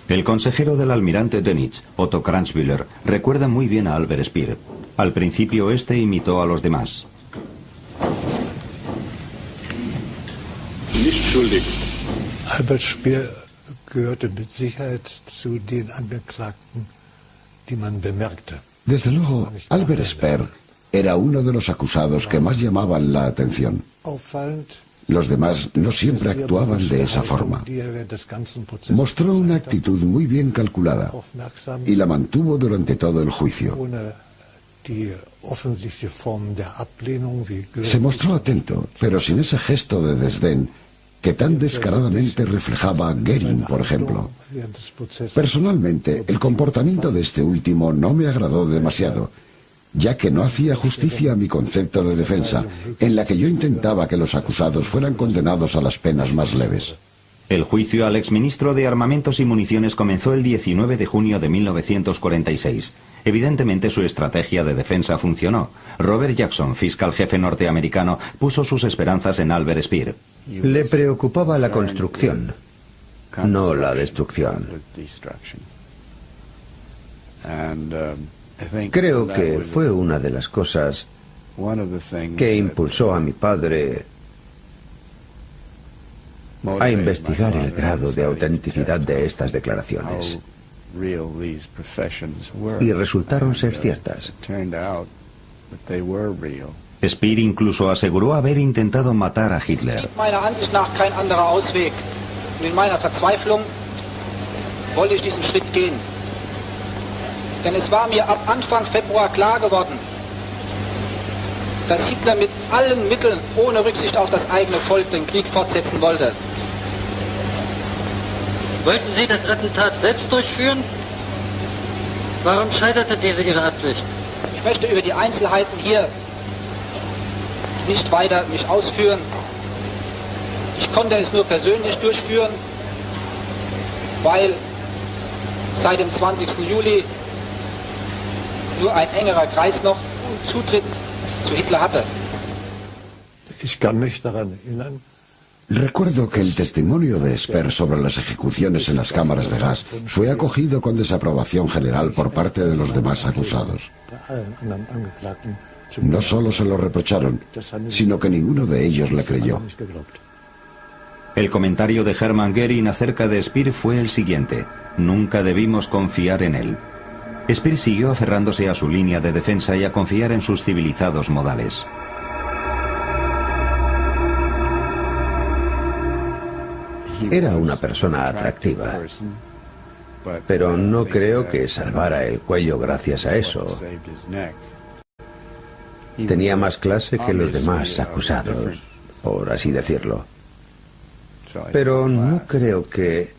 El consejero del almirante Dönitz, Otto Kranzbühler, recuerda muy bien a Albert Speer. Al principio este imitó a los demás. Albert Speer gehörte mit Sicherheit zu den Angeklagten, die man bemerkte. Desde luego, Albert Speer era uno de los acusados que más llamaban la atención. Los demás no siempre actuaban de esa forma. Mostró una actitud muy bien calculada y la mantuvo durante todo el juicio. Se mostró atento, pero sin ese gesto de desdén que tan descaradamente reflejaba a Göring, por ejemplo. Personalmente, el comportamiento de este último no me agradó demasiado, ya que no hacía justicia a mi concepto de defensa, en la que yo intentaba que los acusados fueran condenados a las penas más leves. El juicio al exministro de Armamentos y Municiones comenzó el 19 de junio de 1946. Evidentemente su estrategia de defensa funcionó. Robert Jackson, fiscal jefe norteamericano, puso sus esperanzas en Albert Speer. Le preocupaba la construcción, no la destrucción. Creo que fue una de las cosas que impulsó a mi padre a investigar el grado de autenticidad de estas declaraciones. Y resultaron ser ciertas. Speer incluso aseguró haber intentado matar a Hitler. Meiner Ansicht nach kein anderer Ausweg. Und in meiner Verzweiflung wollte ich diesen Schritt gehen. Denn es war mir ab Anfang Februar klar geworden, dass Hitler mit allen Mitteln, ohne Rücksicht auf das eigene Volk, den Krieg fortsetzen wollte. Wollten Sie das Attentat selbst durchführen? Warum scheiterte diese Ihre Absicht? Ich möchte über die Einzelheiten hier nicht weiter mich ausführen. Ich konnte es nur persönlich durchführen, weil seit dem 20. Juli nur ein engerer Kreis noch Zutritt zu Hitler hatte. Ich kann mich daran erinnern. Recuerdo que el testimonio de Speer sobre las ejecuciones en las cámaras de gas fue acogido con desaprobación general por parte de los demás acusados. No solo se lo reprocharon, sino que ninguno de ellos le creyó. El comentario de Hermann Göring acerca de Speer fue el siguiente: nunca debimos confiar en él. Speer siguió aferrándose a su línea de defensa y a confiar en sus civilizados modales. Era una persona atractiva, pero no creo que salvara el cuello gracias a eso. Tenía más clase que los demás acusados, por así decirlo. Pero no creo que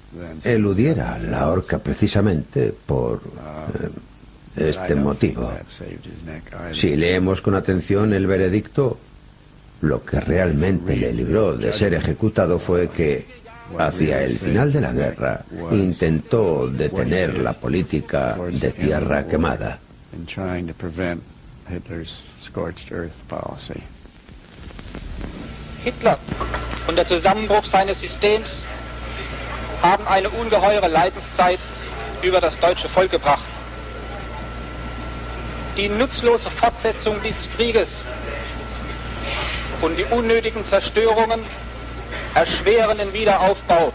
eludiera la horca precisamente por este motivo. Si leemos con atención el veredicto, lo que realmente le libró de ser ejecutado fue que hacia el final de la guerra intentó detener la política de tierra quemada. Hitler und der Zusammenbruch seines Systems haben eine ungeheure Leidenszeit über das deutsche Volk gebracht. Die nutzlose Fortsetzung dieses Krieges und die unnötigen Zerstörungen erschweren den Wiederaufbau.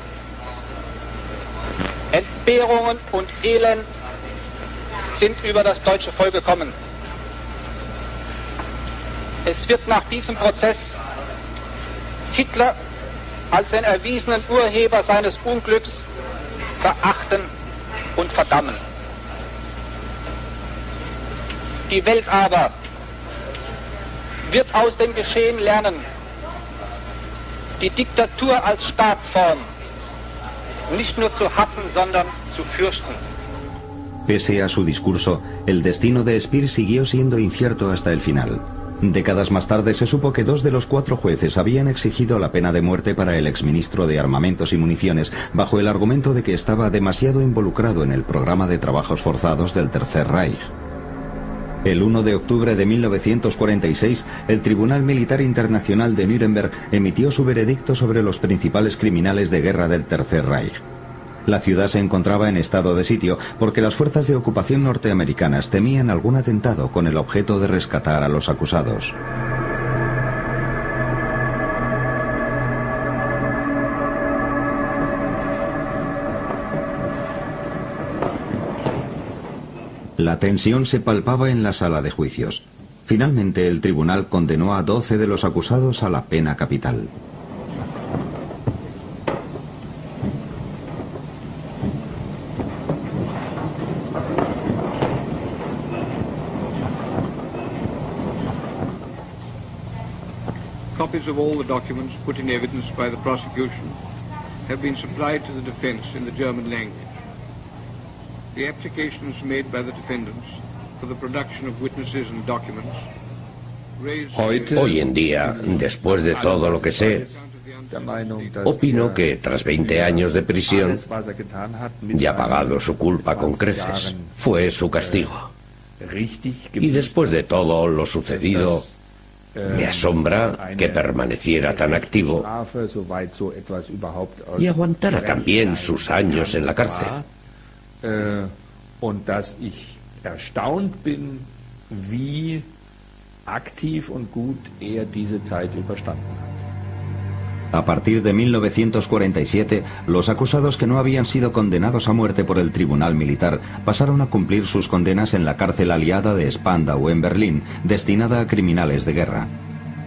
Entbehrungen und Elend sind über das deutsche Volk gekommen. Es wird nach diesem Prozess Hitler als den erwiesenen Urheber seines Unglücks verachten und verdammen. Die Welt aber wird aus dem Geschehen lernen, die Diktatur als Staatsform nicht nur zu hassen, sondern zu fürchten. Pese a su discurso, el destino de Speer siguió siendo incierto hasta el final. Décadas más tarde se supo que 2 de los 4 jueces habían exigido la pena de muerte para el exministro de Armamentos y Municiones bajo el argumento de que estaba demasiado involucrado en el programa de trabajos forzados del Tercer Reich. El 1 de octubre de 1946, el Tribunal Militar Internacional de Nuremberg emitió su veredicto sobre los principales criminales de guerra del Tercer Reich. La ciudad se encontraba en estado de sitio porque las fuerzas de ocupación norteamericanas temían algún atentado con el objeto de rescatar a los acusados. La tensión se palpaba en la sala de juicios. Finalmente, el tribunal condenó a 12 de los acusados a la pena capital. Copies of all the documents put in evidence by the prosecution have been supplied to the defense in the German language. The applications made by the defendants for the production of witnesses and documents Hoy en día, después de todo lo que sé, opino que tras 20 años de prisión ya ha pagado su culpa con creces. Fue su castigo. Y después de todo lo sucedido, me asombra que permaneciera tan activo y aguantara también sus años en la cárcel. Und dass ich erstaunt bin, wie aktiv und gut diese Zeit überstanden hat. A partir de 1947, los acusados que no habían sido condenados a muerte por el tribunal militar pasaron a cumplir sus condenas en la cárcel aliada de Spandau en Berlín, destinada a criminales de guerra.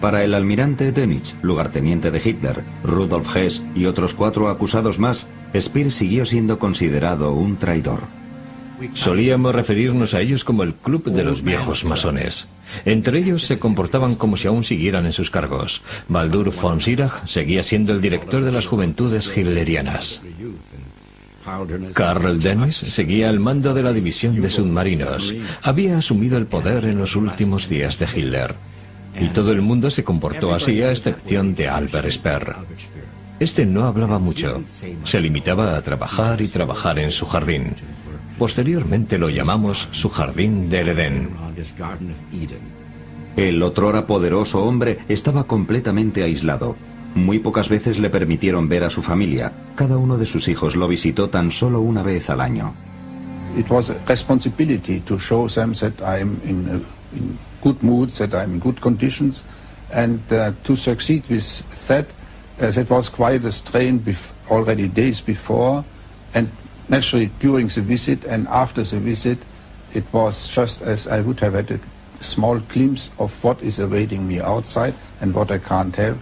Para el almirante Dönitz, lugarteniente de Hitler, Rudolf Hess y otros 4 acusados más, Speer siguió siendo considerado un traidor. Solíamos referirnos a ellos como el club de los viejos masones. Entre ellos se comportaban como si aún siguieran en sus cargos. Baldur von Schirach seguía siendo el director de las juventudes hitlerianas. Karl Dennis seguía al mando de la división de submarinos. Había asumido el poder en los últimos días de Hitler. Y todo el mundo se comportó así a excepción de Albert Speer. Este no hablaba mucho. Se limitaba a trabajar y trabajar en su jardín. Posteriormente lo llamamos su jardín del Edén. El otrora poderoso hombre estaba completamente aislado. Muy pocas veces le permitieron ver a su familia. Cada uno de sus hijos lo visitó tan solo una vez al año. It was a responsibility to show them that I'm in good mood, that I'm in good conditions, and to succeed with that, that was quite a strain already days before, and naturally during the visit and after the visit, it was just as I would have had a small glimpse of what is awaiting me outside and what I can't have.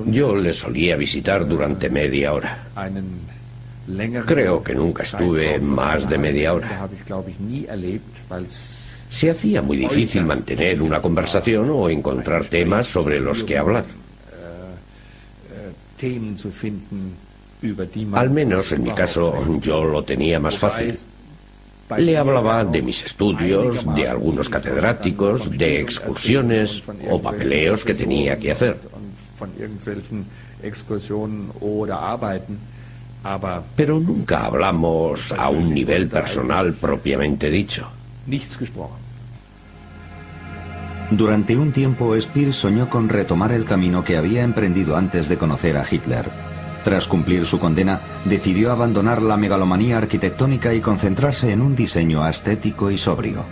Yo le solía visitar durante media hora. Creo que nunca estuve más de media hora. Se hacía muy difícil mantener una conversación o encontrar temas sobre los que hablar. Al menos en mi caso yo lo tenía más fácil. Le hablaba de mis estudios, de algunos catedráticos, de excursiones o papeleos que tenía que hacer. Pero nunca hablamos a un nivel personal propiamente dicho. Durante un tiempo, Speer soñó con retomar el camino que había emprendido antes de conocer a Hitler. Tras cumplir su condena, decidió abandonar la megalomanía arquitectónica y concentrarse en un diseño estético y sobrio.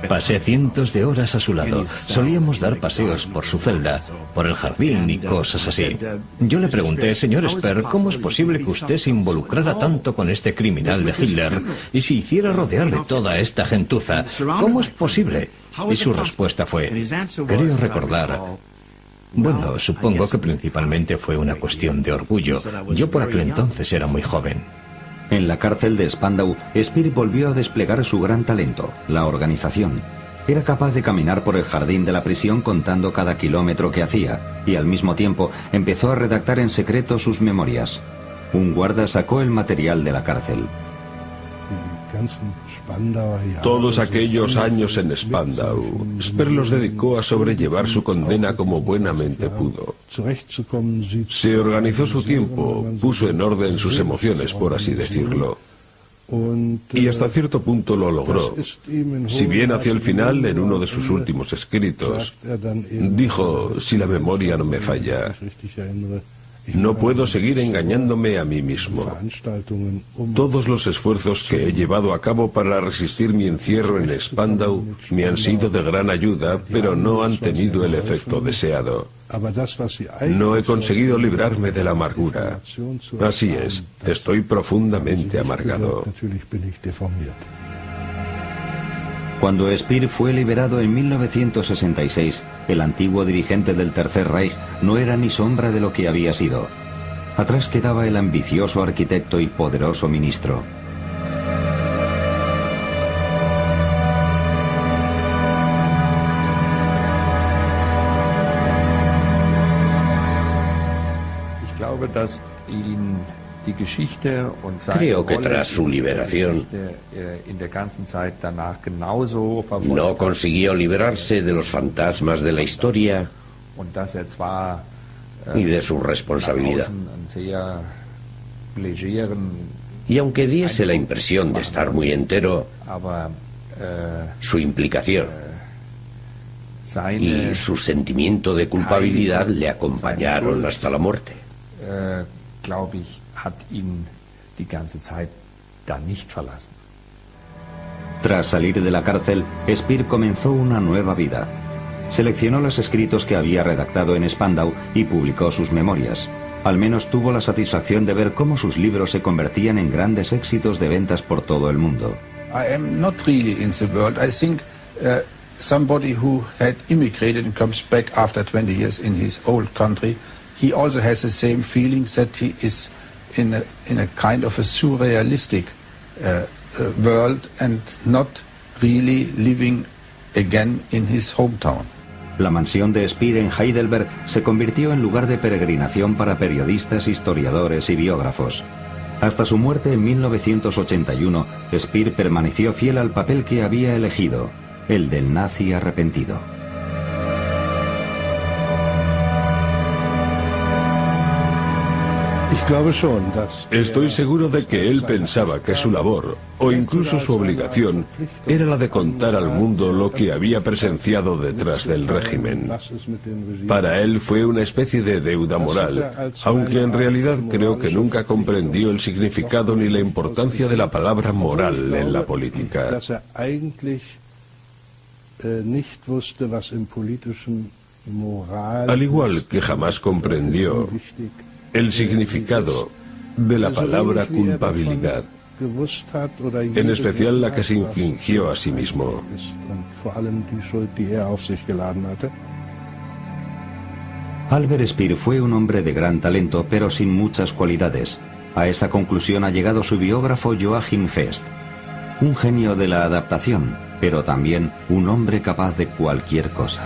Pasé cientos de horas a su lado. Solíamos dar paseos por su celda, por el jardín y cosas así. Yo le pregunté, señor Speer, ¿cómo es posible que usted se involucrara tanto con este criminal de Hitler y se hiciera rodear de toda esta gentuza? ¿Cómo es posible? Y su respuesta fue, creo recordar... Bueno, supongo que principalmente fue una cuestión de orgullo. Yo por aquel entonces era muy joven. En la cárcel de Spandau, Speer volvió a desplegar su gran talento, la organización. Era capaz de caminar por el jardín de la prisión contando cada kilómetro que hacía, y al mismo tiempo empezó a redactar en secreto sus memorias. Un guarda sacó el material de la cárcel. Todos aquellos años en Spandau, Speer los dedicó a sobrellevar su condena como buenamente pudo. Se organizó su tiempo, puso en orden sus emociones, por así decirlo. Y hasta cierto punto lo logró. Si bien hacia el final, en uno de sus últimos escritos, dijo, si la memoria no me falla, no puedo seguir engañándome a mí mismo. Todos los esfuerzos que he llevado a cabo para resistir mi encierro en Spandau me han sido de gran ayuda, pero no han tenido el efecto deseado. No he conseguido librarme de la amargura. Así es, estoy profundamente amargado. Cuando Speer fue liberado en 1966, el antiguo dirigente del Tercer Reich no era ni sombra de lo que había sido. Atrás quedaba el ambicioso arquitecto y poderoso ministro. Creo que tras su liberación no consiguió liberarse de los fantasmas de la historia y de su responsabilidad. Y aunque diese la impresión de estar muy entero, su implicación y su sentimiento de culpabilidad le acompañaron hasta la muerte. Tras salir de la cárcel, Speer comenzó una nueva vida. Seleccionó los escritos que había redactado en Spandau y publicó sus memorias. Al menos tuvo la satisfacción de ver cómo sus libros se convertían en grandes éxitos de ventas por todo el mundo. I am not really in the world. I think somebody who had immigrated and comes back after 20 years in his old country, he also has the same feeling that he is in a kind of a surrealistic world and not really living again in his hometown. La mansión de Speer en Heidelberg se convirtió en lugar de peregrinación para periodistas, historiadores y biógrafos. Hasta su muerte en 1981, Speer permaneció fiel al papel que había elegido, el del nazi arrepentido. Estoy seguro de que él pensaba que su labor, o incluso su obligación, era la de contar al mundo lo que había presenciado detrás del régimen. Para él fue una especie de deuda moral, aunque en realidad creo que nunca comprendió el significado ni la importancia de la palabra moral en la política. Al igual que jamás comprendió el significado de la palabra culpabilidad, en especial la que se infligió a sí mismo. Albert Speer fue un hombre de gran talento, pero sin muchas cualidades. A esa conclusión ha llegado su biógrafo Joachim Fest. Un genio de la adaptación, pero también un hombre capaz de cualquier cosa.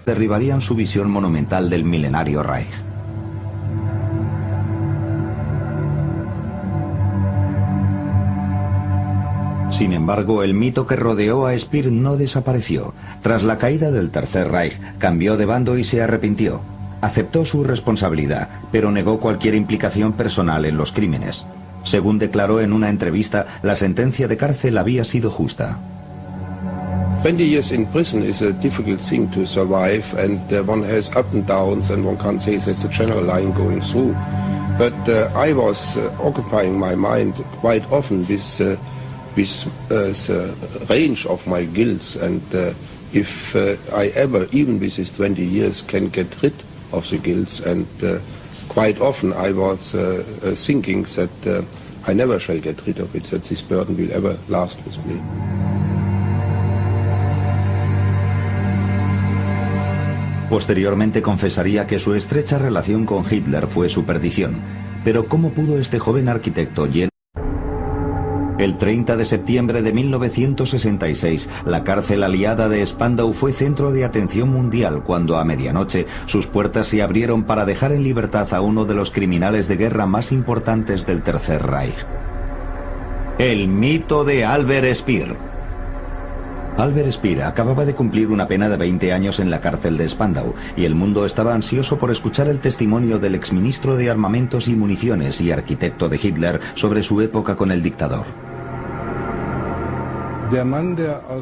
Derribarían su visión monumental del milenario Reich. Sin embargo, el mito que rodeó a Speer no desapareció. Tras la caída del Tercer Reich, cambió de bando y se arrepintió. Aceptó su responsabilidad, pero negó cualquier implicación personal en los crímenes. Según declaró en una entrevista, la sentencia de cárcel había sido justa. 20 years in prison is a difficult thing to survive, and one has up and downs, and one can't say there's a general line going through. But I was occupying my mind quite often with the range of my guilts, and if I ever, even with these 20 years, can get rid of the guilts, and quite often I was thinking that I never shall get rid of it, that this burden will ever last with me. Posteriormente confesaría que su estrecha relación con Hitler fue su perdición. Pero ¿cómo pudo este joven arquitecto lleno? El 30 de septiembre de 1966, la cárcel aliada de Spandau fue centro de atención mundial cuando a medianoche sus puertas se abrieron para dejar en libertad a uno de los criminales de guerra más importantes del Tercer Reich. El mito de Albert Speer. Albert Speer acababa de cumplir una pena de 20 años en la cárcel de Spandau, y el mundo estaba ansioso por escuchar el testimonio del exministro de Armamentos y Municiones y arquitecto de Hitler sobre su época con el dictador.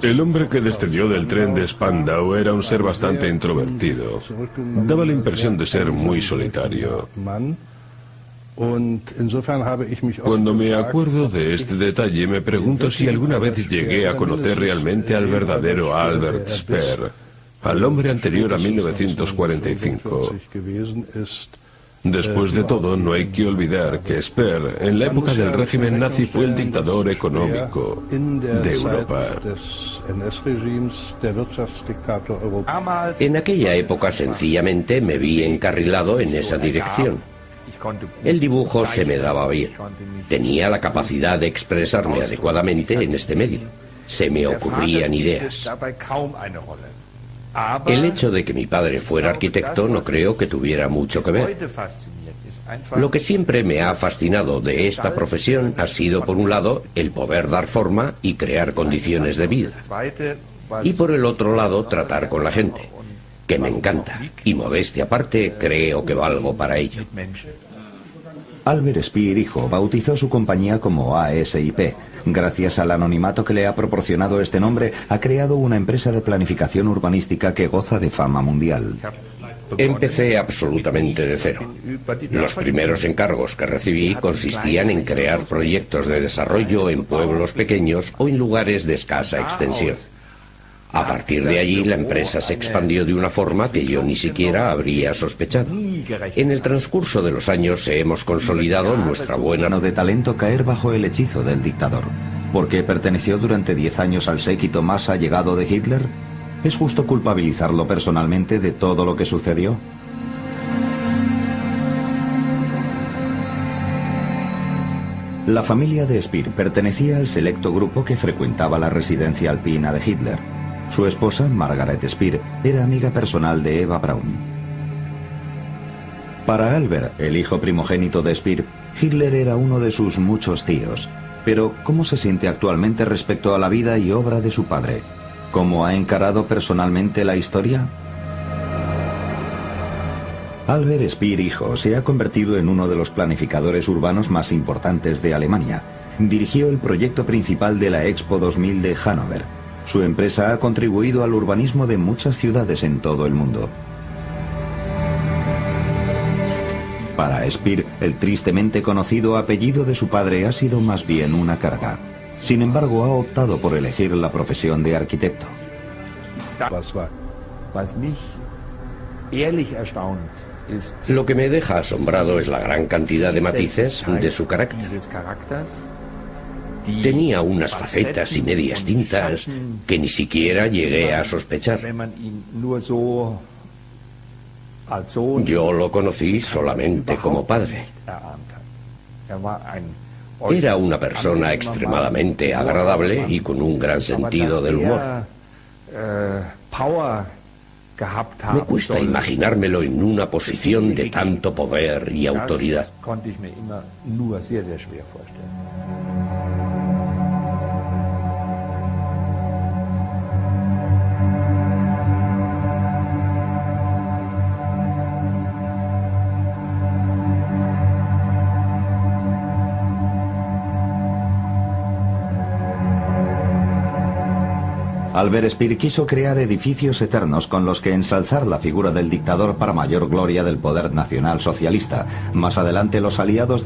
El hombre que descendió del tren de Spandau era un ser bastante introvertido. Daba la impresión de ser muy solitario. Cuando me acuerdo de este detalle, me pregunto si alguna vez llegué a conocer realmente al verdadero Albert Speer, al hombre anterior a 1945. Después de todo, no hay que olvidar que Speer, en la época del régimen nazi, fue el dictador económico de Europa. En aquella época, sencillamente, me vi encarrilado en esa dirección. El dibujo se me daba bien. Tenía la capacidad de expresarme adecuadamente en este medio. Se me ocurrían ideas. El hecho de que mi padre fuera arquitecto no creo que tuviera mucho que ver. Lo que siempre me ha fascinado de esta profesión ha sido, por un lado, el poder dar forma y crear condiciones de vida. Y por el otro lado, tratar con la gente, que me encanta, y modestia aparte, creo que valgo para ello. Albert Speer, hijo, bautizó su compañía como ASIP. Gracias al anonimato que le ha proporcionado este nombre, ha creado una empresa de planificación urbanística que goza de fama mundial. Empecé absolutamente de cero. Los primeros encargos que recibí consistían en crear proyectos de desarrollo en pueblos pequeños o en lugares de escasa extensión. A partir de allí, la empresa se expandió de una forma que yo ni siquiera habría sospechado. En el transcurso de los años hemos consolidado nuestra buena... de talento caer bajo el hechizo del dictador. ¿Por qué perteneció durante 10 años al séquito más allegado de Hitler? ¿Es justo culpabilizarlo personalmente de todo lo que sucedió? La familia de Speer pertenecía al selecto grupo que frecuentaba la residencia alpina de Hitler. Su esposa, Margaret Speer, era amiga personal de Eva Braun. Para Albert, el hijo primogénito de Speer, Hitler era uno de sus muchos tíos. Pero, ¿cómo se siente actualmente respecto a la vida y obra de su padre? ¿Cómo ha encarado personalmente la historia? Albert Speer, hijo, se ha convertido en uno de los planificadores urbanos más importantes de Alemania. Dirigió el proyecto principal de la Expo 2000 de Hannover. Su empresa ha contribuido al urbanismo de muchas ciudades en todo el mundo. Para Speer, el tristemente conocido apellido de su padre ha sido más bien una carga. Sin embargo, ha optado por elegir la profesión de arquitecto. Lo que me deja asombrado es la gran cantidad de matices de su carácter. Tenía unas facetas y medias tintas que ni siquiera llegué a sospechar. Yo lo conocí solamente como padre. Era una persona extremadamente agradable y con un gran sentido del humor. Me cuesta imaginármelo en una posición de tanto poder y autoridad. Albert Speer quiso crear edificios eternos con los que ensalzar la figura del dictador para mayor gloria del poder nacional socialista. Más adelante los aliados